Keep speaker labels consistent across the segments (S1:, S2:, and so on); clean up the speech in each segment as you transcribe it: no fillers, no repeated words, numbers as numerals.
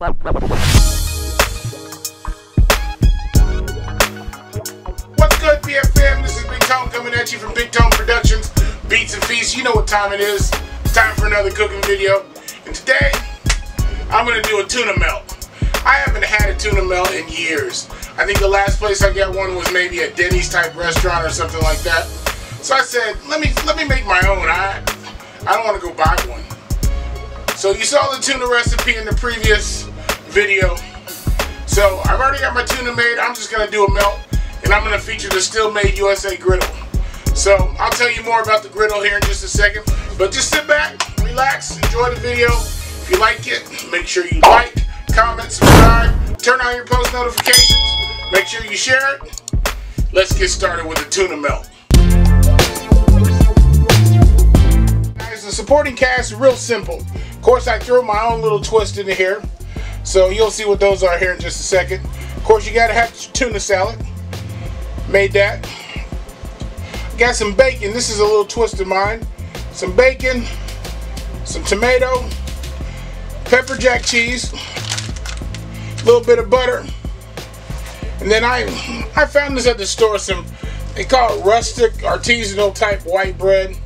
S1: What's good, PFM? This is Big Tone coming at you from Big Tone Productions, Beats and Feasts. You know what time it is. It's time for another cooking video. And today, I'm going to do a tuna melt. I haven't had a tuna melt in years. I think the last place I got one was maybe a Denny's type restaurant or something like that. So I said, let me make my own. I don't want to go buy one. So you saw the tuna recipe in the previous video. So I've already got my tuna made. I'm just going to do a melt. And I'm going to feature the Still Made USA griddle. So I'll tell you more about the griddle here in just a second. But just sit back, relax, enjoy the video. If you like it, make sure you like, comment, subscribe, turn on your post notifications. Make sure you share it. Let's get started with the tuna melt. Guys, the supporting cast is real simple. Of course, I throw my own little twist into here. So you'll see what those are here in just a second. Of course, you gotta have tuna salad. Made that. Got some bacon. This is a little twist of mine. Some bacon, some tomato, pepper jack cheese, a little bit of butter, and then I found this at the store. They call it rustic artisanal type white bread.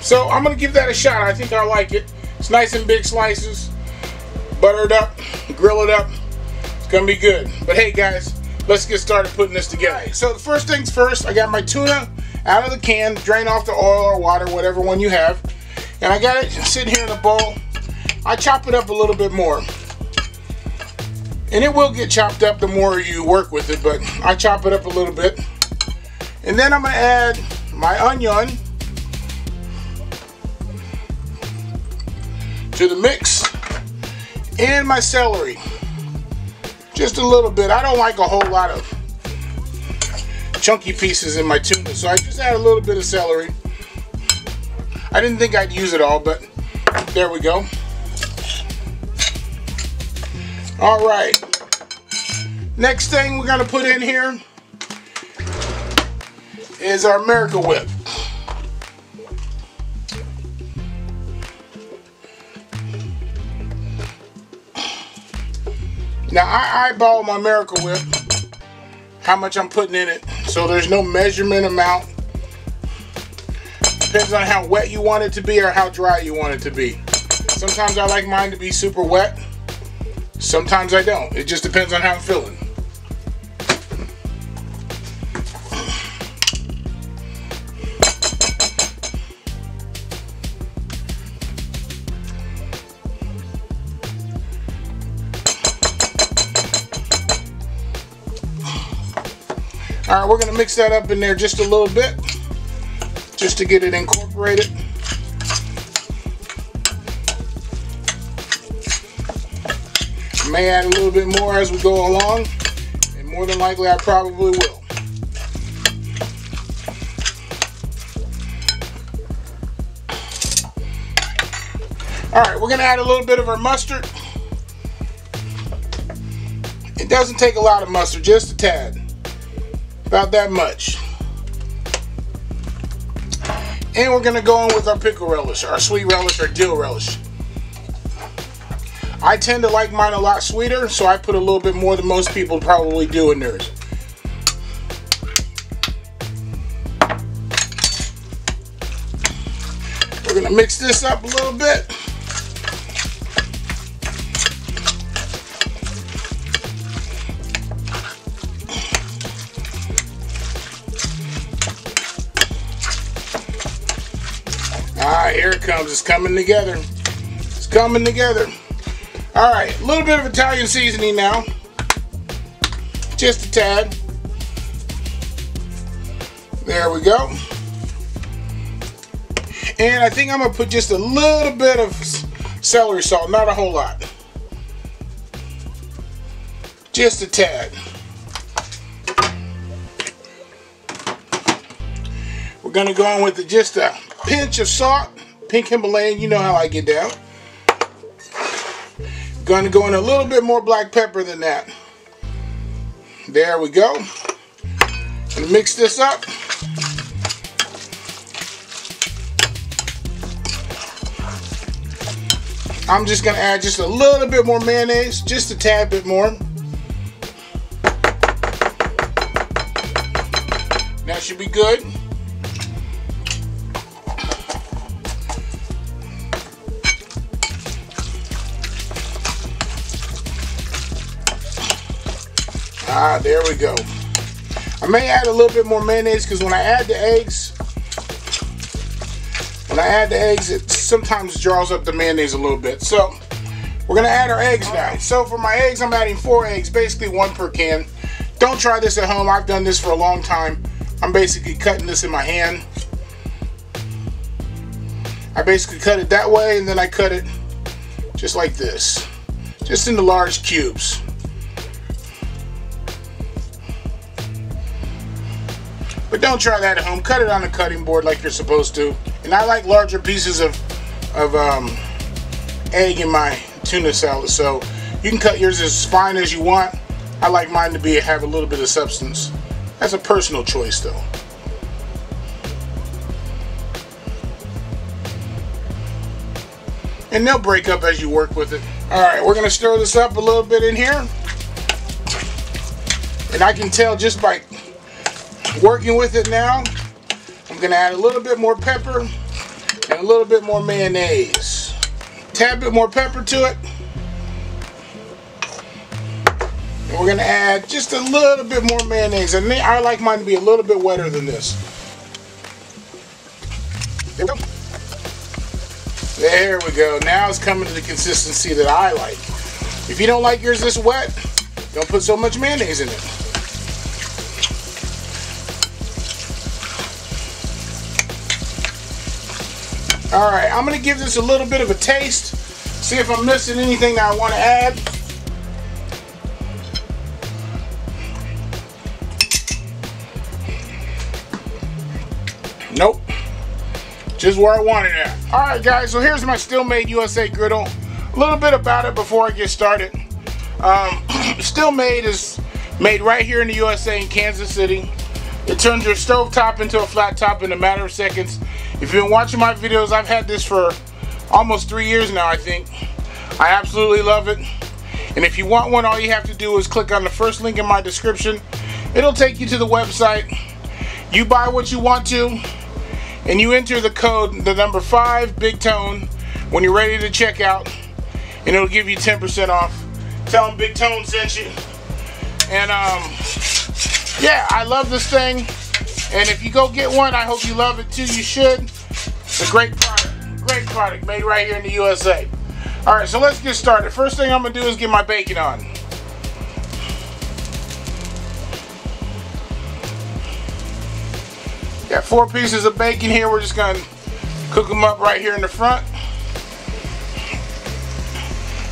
S1: So I'm gonna give that a shot. I think I like it. It's nice in big slices, buttered up, grill it up. It's gonna be good. But hey guys, let's get started putting this together. So the first things first, I got my tuna out of the can, drain off the oil or water, whatever one you have. And I got it sitting here in a bowl. I chop it up a little bit more. And it will get chopped up the more you work with it, but I chop it up a little bit. And then I'm gonna add my onion to the mix and my celery. Just a little bit. I don't like a whole lot of chunky pieces in my tuna, so I just add a little bit of celery. I didn't think I'd use it all, but there we go. All right. Next thing we're gonna put in here is our Miracle Whip. Now I eyeball my Miracle Whip, how much I'm putting in it, so there's no measurement amount. Depends on how wet you want it to be or how dry you want it to be. Sometimes I like mine to be super wet, sometimes I don't. It just depends on how I'm feeling. Alright, we're going to mix that up in there just a little bit, just to get it incorporated. May add a little bit more as we go along, and more than likely I probably will. Alright, we're going to add a little bit of our mustard. It doesn't take a lot of mustard, just a tad. About that much. And we're going to go in with our pickle relish, our sweet relish, our dill relish. I tend to like mine a lot sweeter, so I put a little bit more than most people probably do in theirs. We're going to mix this up a little bit. Ah, here it comes. It's coming together. It's coming together. Alright, a little bit of Italian seasoning now. Just a tad. There we go. And I think I'm going to put just a little bit of celery salt, not a whole lot. Just a tad. We're going to go in with just a pinch of salt, pink Himalayan, you know how I get down. Going to go in a little bit more black pepper than that. There we go. And mix this up. I'm just gonna add just a little bit more mayonnaise, just a tad bit more. That should be good. There we go. I may add a little bit more mayonnaise because when I add the eggs, it sometimes draws up the mayonnaise a little bit. So we're gonna add our eggs now. So for my eggs, I'm adding 4 eggs, basically 1 per can. Don't try this at home. I've done this for a long time. I'm basically cutting this in my hand. I basically cut it that way, and then I cut it just like this, just into large cubes. But don't try that at home. Cut it on a cutting board like you're supposed to. And I like larger pieces of egg in my tuna salad, so you can cut yours as fine as you want. I like mine to have a little bit of substance. That's a personal choice, though. And they'll break up as you work with it. All right, we're gonna stir this up a little bit in here. And I can tell just by working with it now, I'm gonna add a little bit more pepper and a little bit more mayonnaise. Tad bit more pepper to it. And we're gonna add just a little bit more mayonnaise. And I like mine to be a little bit wetter than this. There we go. There we go. Now it's coming to the consistency that I like. If you don't like yours this wet, don't put so much mayonnaise in it. Alright, I'm going to give this a little bit of a taste. See if I'm missing anything that I want to add. Nope. Just where I want it at. Alright guys, so here's my Still Made USA griddle. A little bit about it before I get started. Still Made is made right here in the USA in Kansas City. It turns your stove top into a flat top in a matter of seconds. If you've been watching my videos, I've had this for almost 3 years now, I think. I absolutely love it. And if you want one, all you have to do is click on the first link in my description. It'll take you to the website. You buy what you want to, and you enter the code, the number 5, Big Tone, when you're ready to check out, and it'll give you 10% off. Tell them Big Tone sent you. And yeah, I love this thing. And if you go get one, I hope you love it too. You should. It's a great product made right here in the USA. Alright, so let's get started. First thing I'm going to do is get my bacon on. Got 4 pieces of bacon here. We're just going to cook them up right here in the front.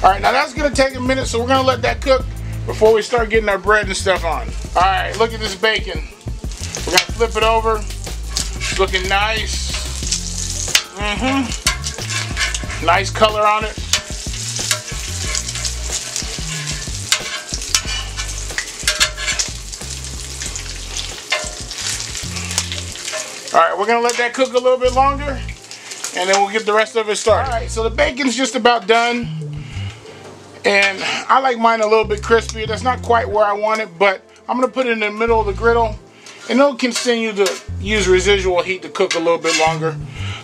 S1: Alright, now that's going to take a minute, so we're going to let that cook before we start getting our bread and stuff on. Alright, look at this bacon. We're going to flip it over. It's looking nice. Nice color on it. Alright, we're going to let that cook a little bit longer, and then we'll get the rest of it started. Alright, so the bacon's just about done. And I like mine a little bit crispy. That's not quite where I want it, but I'm going to put it in the middle of the griddle. And it'll continue to use residual heat to cook a little bit longer.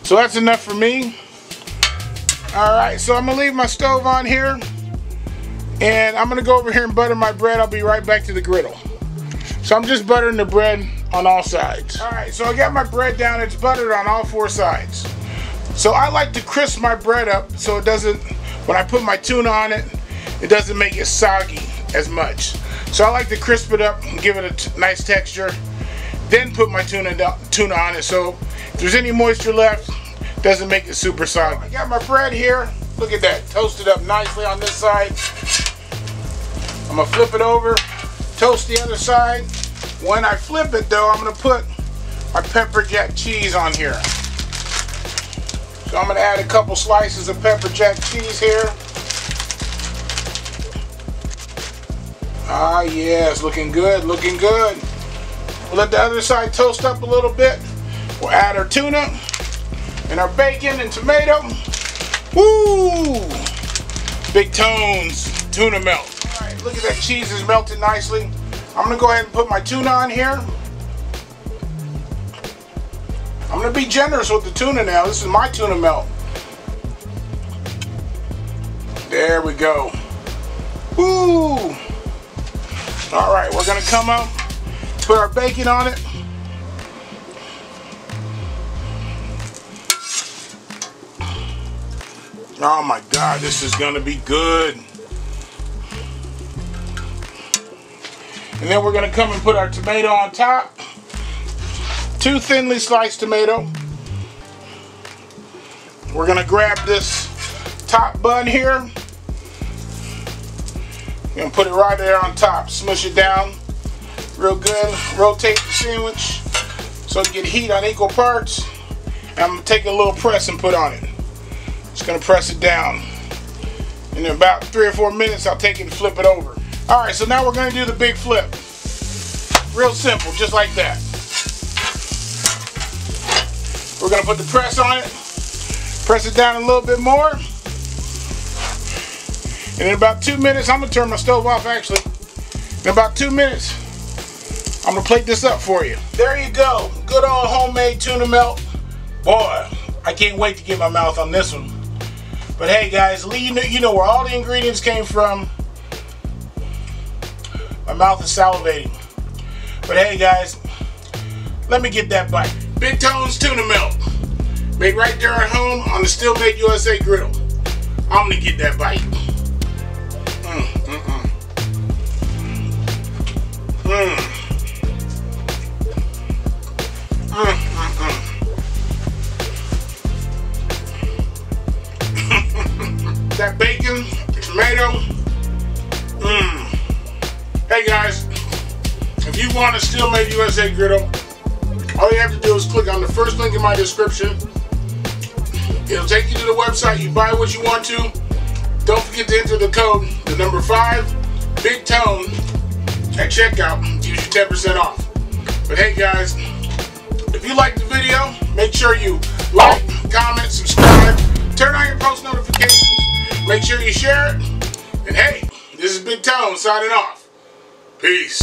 S1: So that's enough for me. Alright, so I'm going to leave my stove on here. And I'm going to go over here and butter my bread. I'll be right back to the griddle. So I'm just buttering the bread on all sides. Alright, so I got my bread down. It's buttered on all 4 sides. So I like to crisp my bread up so it doesn't, when I put my tuna on it, it doesn't make it soggy as much. So I like to crisp it up and give it a nice texture. Then put my tuna on it, so if there's any moisture left, it doesn't make it super soggy. I got my bread here. Look at that, toasted up nicely on this side. I'm gonna flip it over, toast the other side. When I flip it though, I'm gonna put my pepper jack cheese on here. So I'm gonna add a couple slices of pepper jack cheese here. Ah yes, looking good, looking good. We'll let the other side toast up a little bit. We'll add our tuna and our bacon and tomato. Woo! Big Tone's tuna melt. All right, look at that cheese is melted nicely. I'm gonna go ahead and put my tuna on here. I'm gonna be generous with the tuna now. This is my tuna melt. There we go. Woo! All right, we're gonna come up, put our bacon on it. Oh my God, this is gonna be good. And then we're gonna come and put our tomato on top. 2 thinly sliced tomato. We're gonna grab this top bun here. We're gonna put it right there on top. Smush it down real good. Rotate the sandwich so it get heat on equal parts. And I'm gonna take a little press and put on it. Just gonna press it down. In about 3 or 4 minutes, I'll take it and flip it over. All right, so now we're gonna do the big flip. Real simple, just like that. We're gonna put the press on it, press it down a little bit more. And in about 2 minutes, I'm gonna turn my stove off actually. In about 2 minutes, I'm gonna plate this up for you. There you go, good old homemade tuna melt. Boy, I can't wait to get my mouth on this one. But hey guys, you know where all the ingredients came from. My mouth is salivating. But hey guys, let me get that bite. Big Tone's tuna melt. Made right there at home on the Still Made USA griddle. I'm gonna get that bite. That bacon, tomato. Hey guys, if you want a Still Made USA griddle, all you have to do is click on the first link in my description. It'll take you to the website. You buy what you want to. Don't forget to enter the code, the number 5, Big Tone, at checkout. Gives you 10% off. But hey guys, if you liked the video, make sure you like, comment, subscribe, turn on your post notifications. Make sure you share it. And hey, this is Big Tone signing off. Peace.